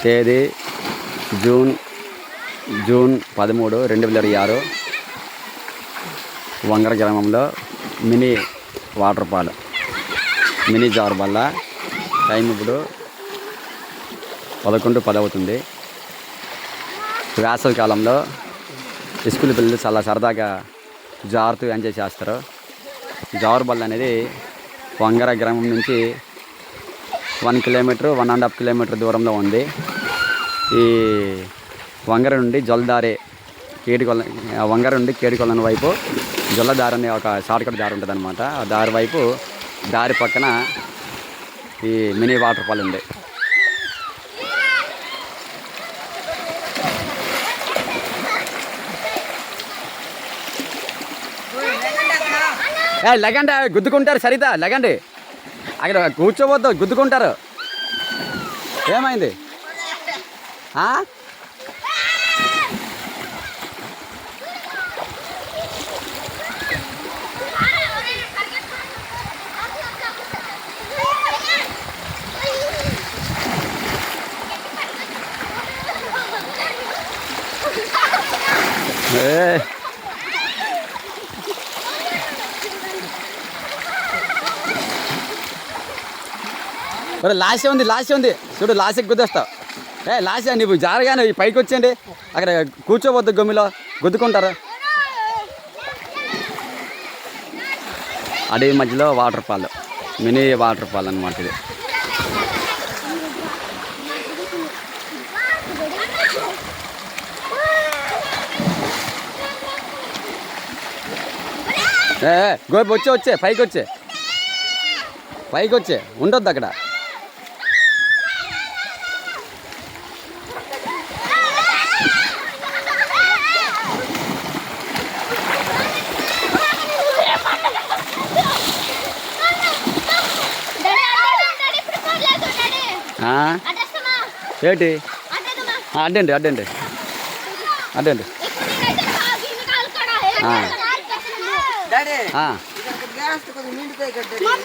తేదీ జూన్ 13, 2026 వంగర గ్రామంలో mini waterfall, mini జారుబల్ల. టైం ఇప్పుడు 11:10 అవుతుంది. వేసవి కాలంలో స్కూల్ పిల్లలు చాలా సరదాగా జారుతూ ఎంజాయ్ చేస్తారు. జారుబల్ల అనేది వంగర గ్రామం నుంచి 1 కిలోమీటర్, 1.5 కిలోమీటర్ దూరంలో ఉంది. ఈ వంగర నుండి జొల్లదారి వంగర నుండి కేడికొలను వైపు జొల్లదారి అనే ఒక షార్ట్కట్ దారి ఉంటుంది అనమాట. ఆ దారి వైపు దారి పక్కన ఈ మినీ వాటర్ ఫాల్ ఉంది. లెగండి, గుద్దుకుంటారు. సరిత లెగండి, అక్కడ కూర్చోవద్దు, గుద్దుకుంటారు. ఏమైంది? లాస్ట్ ఉంది చూడు, లాస్ట్ గుద్దేస్తావు. లాస్ట్ నువ్వు జారగానే పైకి వచ్చేయండి, అక్కడ కూర్చోవద్దు, గమ్మిలో గుద్దుకుంటారు. అడవి మధ్యలో water fall, mini water fall అన్నమాట ఇది. గోపి వచ్చే పైకి వచ్చే ఉండొద్దు అక్కడ. ఏంటి అడ్డండి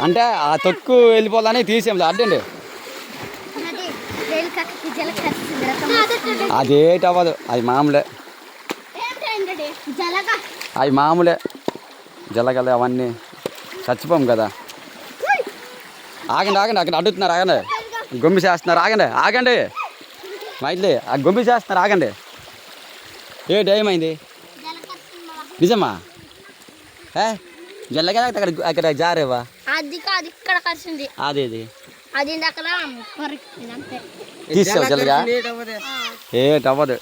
అంటే ఆ తొక్కు వెళ్ళిపోవాలని తీసేం అడ్డండి. అదేటి అవ్వదు, అది మామూలే జలగల అవన్నీ చచ్చిపోం కదా. ఆగండి అక్కడ అడుగుతున్నారు, ఆగండి, గొమ్మి చేస్తున్నారు, ఆగండి మైట్లే, ఆ గొమ్మి చేస్తున్నారు, ఆగండి. ఏమైంది? నిజమా? జల్లగా అక్కడ జారేవా? అదేది తీసావు జల్లగా? ఏటవ్వదు.